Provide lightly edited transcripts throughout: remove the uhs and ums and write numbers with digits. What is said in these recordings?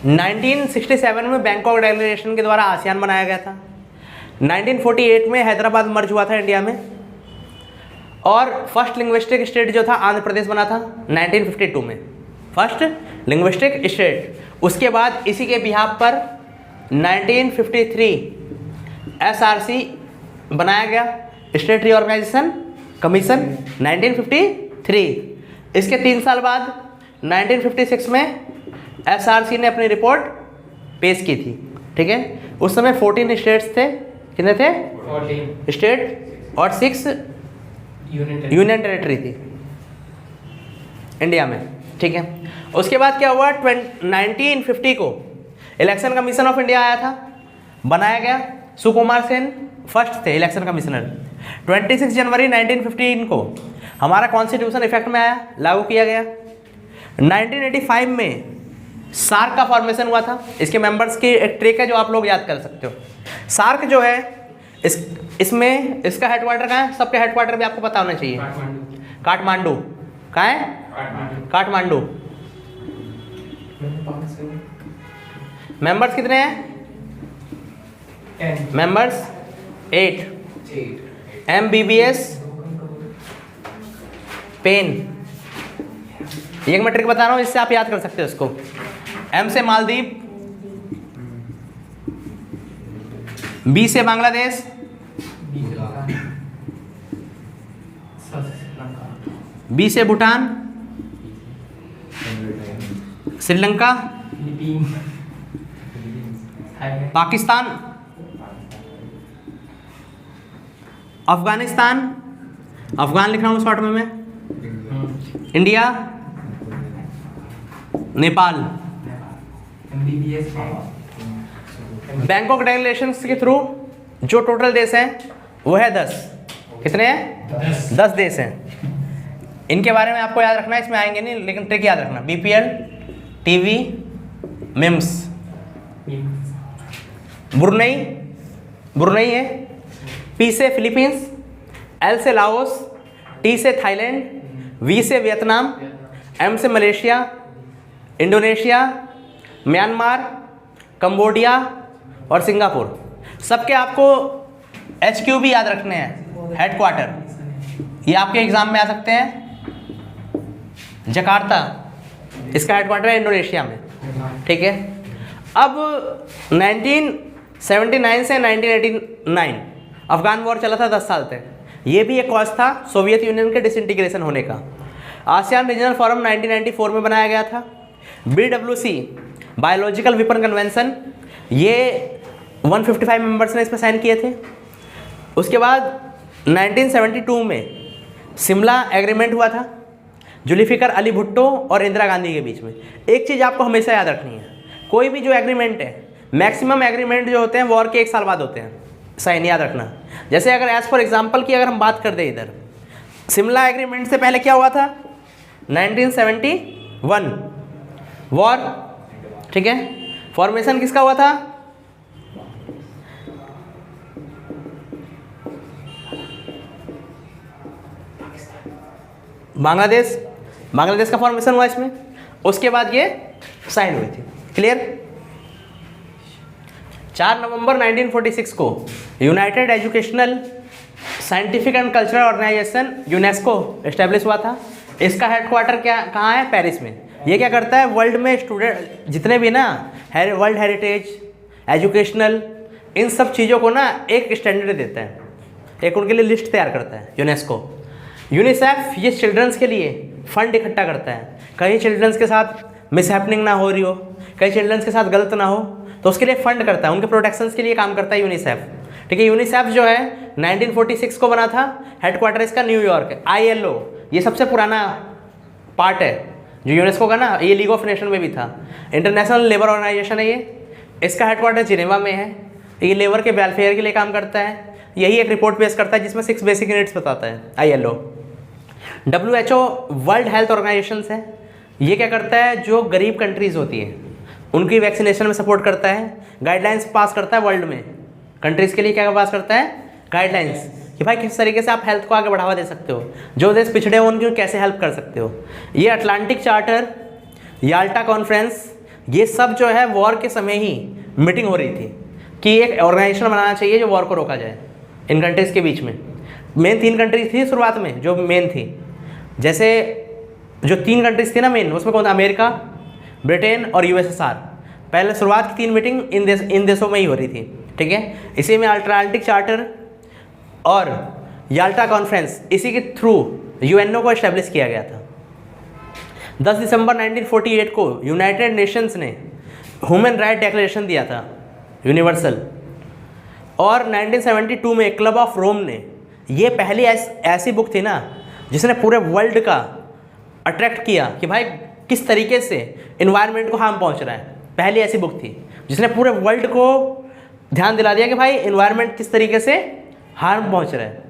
1967 में Bangkok declaration के द्वारा आसियान बनाया गया था। 1948 में हैदराबाद मर्ज हुआ था इंडिया में। और फर्स्ट लिंग्विस्टिक स्टेट जो था आंध्र प्रदेश बना था 1952 में, फर्स्ट लिंग्विस्टिक स्टेट। उसके बाद इसी के बिहाफ पर 1953 SRC बनाया गया, स्टेट रीऑर्गेनाइजेशन कमीशन 1953। इसके 3 साल बाद 1956 में SRC ने अपनी रिपोर्ट पेश की थी। ठीक है, उस समय 14 स्टेट्स थे। कितने थे? 14 स्टेट और 6 यूनियन टेरिटरी थी इंडिया में। ठीक है, उसके बाद क्या हुआ? 1950 को इलेक्शन कमीशन ऑफ इंडिया आया था, बनाया गया। सुकुमार सेन फर्स्ट थे इलेक्शन कमिश्नर। 26 जनवरी 1915 को हमारा कॉन्स्टिट्यूशन इफेक्ट में आया, लागू किया गया। 1985 में सार्क का फॉर्मेशन हुआ था। इसके मेंबर्स की एक ट्रिक है जो आप लोग याद कर सकते हो। सार्क जो है इसमें इसका हेडक्वार्टर कहाँ है? सबके हेडक्वार्टर भी आपको पता होना चाहिए। काठमांडू। कहाँ है? काठमांडू। मेंबर्स कितने हैं? मेंबर्स 8। MBBS पेन, एक मैं ट्रिक बता रहा हूँ, इससे आप याद कर सकते हो इसको। M से मालदीव, B से बांग्लादेश, B से भूटान, श्रीलंका, पाकिस्तान, अफगानिस्तान, अफगान लिख रहा हूँ शॉर्ट में मैं, इंडिया, नेपाल। बैंकॉक डिक्लेरेशंस के थ्रू जो टोटल देश हैं वो है 10। कितने हैं? 10 देश हैं। इनके बारे में आपको याद रखना है, इसमें आएंगे नहीं लेकिन ट्रिक याद रखना। BPL, TV, memes. ब्रुनई है। P से फिलीपींस, L से लाओस, T से थाईलैंड, V से वियतनाम, M से मलेशिया, इंडोनेशिया, म्यांमार, कंबोडिया और सिंगापुर। सबके आपको HQ भी याद रखने हैं, हेडक्वार्टर। ये आपके एग्जाम में आ सकते हैं। जकार्ता, इसका हेडक्वार्टर है इंडोनेशिया में। ठीक है, अब 1979 से 1989 अफगान वॉर चला था 10 साल तक। ये भी एक कॉज था सोवियत यूनियन के डिसइंटीग्रेशन होने का। आसियान रीजनल फोरम 1994 में बनाया गया था। BWC बायोलॉजिकल वेपन कन्वेंशन, ये 155 मेंबर्स ने इसमें साइन किए थे। उसके बाद 1972 में शिमला एग्रीमेंट हुआ था जुल्फिकार अली भुट्टो और इंदिरा गांधी के बीच में। एक चीज़ आपको हमेशा याद रखनी है, कोई भी जो एग्रीमेंट है, मैक्सिमम एग्रीमेंट जो होते हैं वॉर के 1 साल बाद होते हैं। साइन याद रखना। जैसे अगर एज फॉर एग्जांपल की अगर हम बात कर दें, इधर शिमला एग्रीमेंट से पहले क्या हुआ था? 1971 वॉर। ठीक है, फॉर्मेशन किसका हुआ था? बांग्लादेश का फॉर्मेशन हुआ इसमें। उसके बाद ये साइन हुई थी। क्लियर? 4 नवंबर 1946 को United Educational Scientific and Cultural Organization UNESCO establish हुआ था। इसका हेडक्वार्टर कहाँ है? पेरिस में। ये क्या करता है? वर्ल्ड में स्टूडेंट जितने भी ना वर्ल्ड हेरिटेज, एजुकेशनल, इन सब चीज़ों को ना एक स्टैंडर्ड देता है, एक उनके लिए लिस्ट तैयार करता है यूनेस्को। यूनिसेफ ये चिल्ड्रंस के लिए फंड इकट्ठा करता है। कहीं चिल्ड्रंस के साथ मिसहैपनिंग ना हो रही हो, कहीं चिल्ड्रंस के साथ गलत ना हो, तो उसके लिए फंड करता है, उनके प्रोटेक्शंस के लिए काम करता है यूनिसेफ। ठीक है, यूनिसेफ जो है 1946 को बना था, हेडक्वार्टर इसका न्यूयॉर्क है। ILO ये सबसे पुराना पार्ट है जो यूनेस्को का ना, ये लीग ऑफ नेशन में भी था। इंटरनेशनल लेबर ऑर्गेनाइजेशन है ये, इसका हेडक्वार्टर जिनेवा में है। ये लेबर के वेलफेयर के लिए काम करता है। यही एक रिपोर्ट पेश करता है जिसमें 6 बेसिक यूनिट्स बताता है ILO। WHO World Health Organization है। ये क्या करता है? जो गरीब कंट्रीज़ होती हैं उनकी वैक्सीनेशन में सपोर्ट करता है, गाइडलाइंस पास करता है वर्ल्ड में। कंट्रीज़ के लिए क्या पास करता है? गाइडलाइंस, कि भाई किस तरीके से आप हेल्थ को आगे बढ़ावा दे सकते हो, जो देश पिछड़े हो उनकी कैसे हेल्प कर सकते हो। ये अटलांटिक चार्टर, याल्टा कॉन्फ्रेंस, ये सब जो है वॉर के समय ही मीटिंग हो रही थी कि एक ऑर्गेनाइजेशन बनाना चाहिए जो वॉर को रोका जाए इन कंट्रीज़ के बीच में। मेन 3 कंट्रीज थी शुरुआत में जो मेन थी, जैसे जो 3 कंट्रीज थी ना मेन, उसमें कौन था? अमेरिका, ब्रिटेन और यूएसएसआर। पहले शुरुआत की 3 मीटिंग इन देशों में ही हो रही थी, ठीक है। इसी में अल्ट्रांटिक चार्टर और याल्टा कॉन्फ्रेंस, इसी के थ्रू यूएनओ को इस्टेब्लिश किया गया था। 10 दिसंबर 1948 को यूनाइटेड नेशंस ने ह्यूमन राइट डिक्लेरेशन दिया था यूनिवर्सल, और 1972 में क्लब ऑफ रोम ने, ये पहली ऐसी बुक थी ना जिसने पूरे वर्ल्ड का अट्रैक्ट किया कि भाई किस तरीके से इन्वायरमेंट को हार्म पहुंच रहा है। पहली ऐसी बुक थी जिसने पूरे वर्ल्ड को ध्यान दिला दिया कि भाई इन्वायरमेंट किस तरीके से हार्म पहुंच रहा है।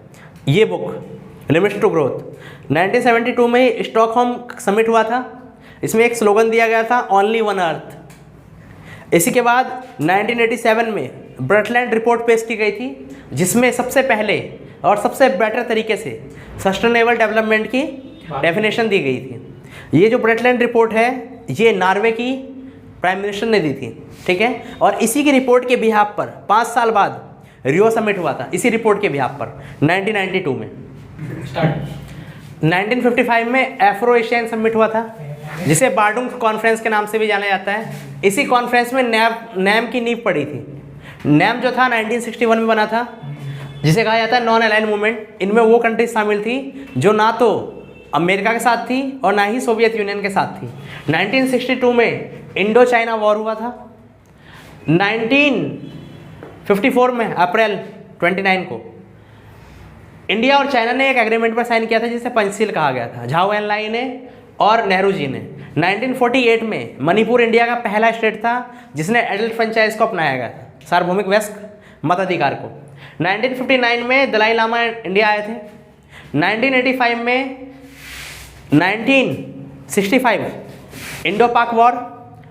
ये बुक लिमिट्स टू ग्रोथ 1972 में स्टॉकहोम समिट हुआ था। इसमें एक स्लोगन दिया गया था, ओनली वन अर्थ। इसी के बाद 1987 में ब्रटलैंड रिपोर्ट पेश की गई थी, जिसमें सबसे पहले और सबसे बेटर तरीके से सस्टेनेबल डेवलपमेंट की डेफिनेशन दी गई थी। ये जो ब्रटलैंड रिपोर्ट है ये नॉर्वे की प्राइम मिनिस्टर ने दी थी, ठीक है। और इसी की रिपोर्ट के बिहाफ पर 5 साल बाद रियो समिट हुआ था, इसी रिपोर्ट के बिहाफ पर 1992 में। 1955 में एफ्रो एशियन समिट हुआ था, जिसे बार्डुंग कॉन्फ्रेंस के नाम से भी जाना जाता है। इसी कॉन्फ्रेंस में नैम की नींव पड़ी थी। नैम जो था 1961 में बना था, जिसे कहा जाता है नॉन अलाइन मूवमेंट। इनमें वो कंट्रीज शामिल थी जो ना तो अमेरिका के साथ थी और ना ही सोवियत यूनियन के साथ थी। 1962 में इंडो चाइना वॉर हुआ था। 1954 में अप्रैल 29 को इंडिया और चाइना ने एक एग्रीमेंट पर साइन किया था, जिसे पंचशील कहा गया था, झाओ एनलाई ने और नेहरू जी ने। 1948 में मणिपुर इंडिया का पहला स्टेट था जिसने एडल्ट फ्रेंचाइज को अपनाया गया था, सार्वभौमिक वयस्क मताधिकार को। 1959 में दलाई लामा इंडिया आए थे। 1985 में 1965 इंडो पाक वॉर,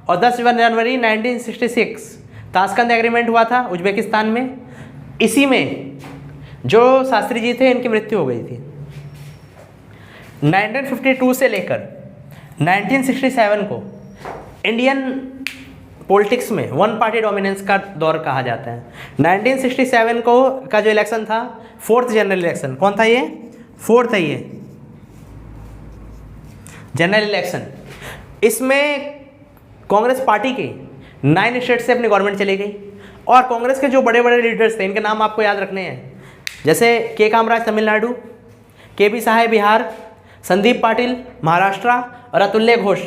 और 10 जनवरी 1966 ताशकंद एग्रीमेंट हुआ था उज्बेकिस्तान में। इसी में जो शास्त्री जी थे इनकी मृत्यु हो गई थी। 1952 से लेकर 1967 को इंडियन पॉलिटिक्स में वन पार्टी डोमिनेंस का दौर कहा जाता है। 1967 को का जो इलेक्शन था, 4th जनरल इलेक्शन, कौन था ये? 4th है ये जनरल इलेक्शन। इसमें कांग्रेस पार्टी के 9 स्टेट से अपनी गवर्नमेंट चली गई, और कांग्रेस के जो बड़े बड़े लीडर्स थे इनके नाम आपको याद रखने हैं, जैसे के कामराज तमिलनाडु, के पी साहे बिहार, संदीप पाटिल महाराष्ट्र और अतुल्य घोष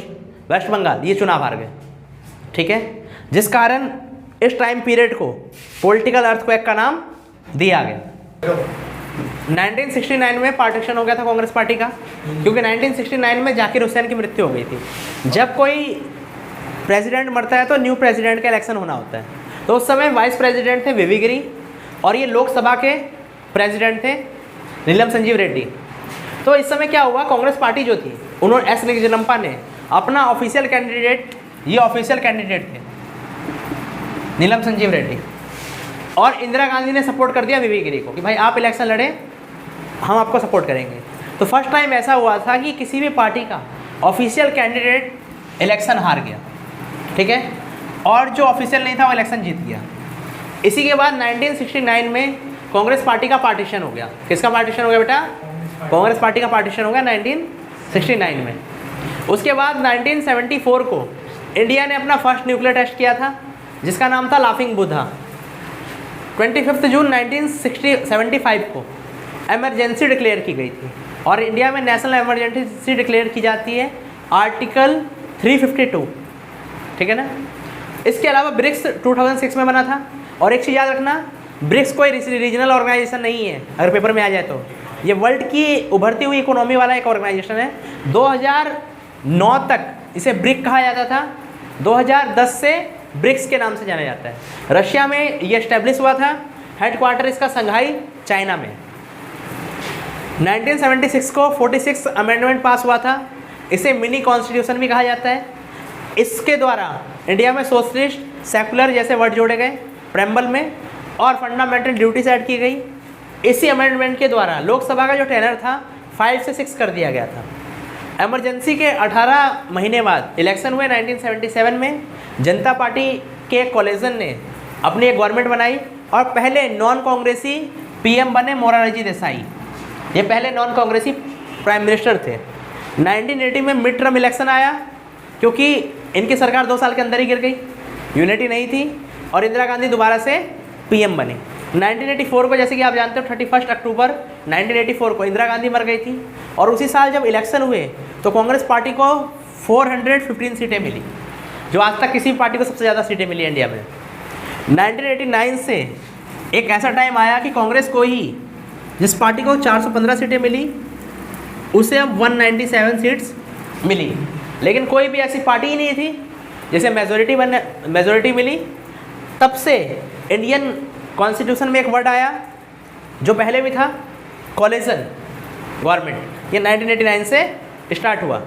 वेस्ट बंगाल, ये चुनाव हार गए, ठीक है। जिस कारण इस टाइम पीरियड को पॉलिटिकल अर्थक्वेक का नाम दिया गया। 1969 में पार्टीशन हो गया था कांग्रेस पार्टी का, क्योंकि 1969 में जाकिर हुसैन की मृत्यु हो गई थी। जब कोई प्रेसिडेंट मरता है तो न्यू प्रेसिडेंट का इलेक्शन होना होता है। तो उस समय वाइस प्रेसिडेंट थे वीवी गिरी, और ये लोकसभा के प्रेसिडेंट थे नीलम संजीव रेड्डी। तो इस समय क्या हुआ, कांग्रेस पार्टी जो थी उन्होंने एस निगजनम्पा ने अपना ऑफिशियल कैंडिडेट, ये ऑफिशियल कैंडिडेट थे नीलम संजीव रेड्डी, और इंदिरा गांधी ने सपोर्ट कर दिया वीवी गिरी को कि भाई आप इलेक्शन लड़े, हम आपको सपोर्ट करेंगे। तो फर्स्ट टाइम ऐसा हुआ था कि किसी भी पार्टी का ऑफिशियल कैंडिडेट इलेक्शन हार गया, ठीक है, और जो ऑफिशियल नहीं था वो इलेक्शन जीत गया। इसी के बाद 1969 में कांग्रेस पार्टी का पार्टीशन हो गया। किसका पार्टीशन हो गया बेटा? कांग्रेस पार्टी का पार्टीशन हो गया 1969 में। उसके बाद 1974 को इंडिया ने अपना फर्स्ट न्यूक्लियर टेस्ट किया था, जिसका नाम था लाफिंग बुद्धा। 25 जून 1975 को एमरजेंसी डिक्लेयर की गई थी, और इंडिया में नेशनल एमरजेंसी डिक्लेयर की जाती है आर्टिकल 352, ठीक है ना। इसके अलावा ब्रिक्स 2006 में बना था। और एक चीज़ याद रखना, ब्रिक्स कोई रीजनल ऑर्गेनाइजेशन नहीं है, अगर पेपर में आ जाए तो। ये वर्ल्ड की उभरती हुई इकोनॉमी वाला एक ऑर्गेनाइजेशन है। 2009 तक इसे ब्रिक कहा जाता था, 2010 से ब्रिक्स के नाम से जाना जाता है। रशिया में ये एस्टेब्लिश हुआ था, हेडक्वार्टर इसका संघाई चाइना में। 1976 को 46 अमेंडमेंट पास हुआ था, इसे मिनी कॉन्स्टिट्यूशन भी कहा जाता है। इसके द्वारा इंडिया में सोशलिस्ट सेकुलर जैसे वर्ड जोड़े गए प्रेम्बल में, और फंडामेंटल ड्यूटीज ऐड की गई। इसी अमेंडमेंट के द्वारा लोकसभा का जो टेनर था 5 से 6 कर दिया गया था। इमरजेंसी के 18 महीने बाद इलेक्शन हुए 1977 में। जनता पार्टी के कोलिशन ने अपनी एक गवर्नमेंट बनाई और पहले नॉन कांग्रेसी पीएम बने मोरारजी देसाई। ये पहले नॉन कांग्रेसी प्राइम मिनिस्टर थे। 1980 में मिड टर्म इलेक्शन आया क्योंकि इनकी सरकार 2 साल के अंदर ही गिर गई, यूनिटी नहीं थी, और इंदिरा गांधी दोबारा से पीएम बने। 1984 को, जैसे कि आप जानते हो, 31 अक्टूबर 1984 को इंदिरा गांधी मर गई थी, और उसी साल जब इलेक्शन हुए तो कांग्रेस पार्टी को 415 सीटें मिली, जो आज तक किसी पार्टी को सबसे ज़्यादा सीटें मिली इंडिया में। 1989 से एक ऐसा टाइम आया कि कांग्रेस को ही, जिस पार्टी को 415 सीटें मिली, उसे अब 197 सीट्स मिली, लेकिन कोई भी ऐसी पार्टी ही नहीं थी जिसे मेजोरिटी मिली। तब से इंडियन कॉन्स्टिट्यूशन में एक वर्ड आया जो पहले भी था, कोलिशन गवर्नमेंट। ये 1989 से स्टार्ट हुआ।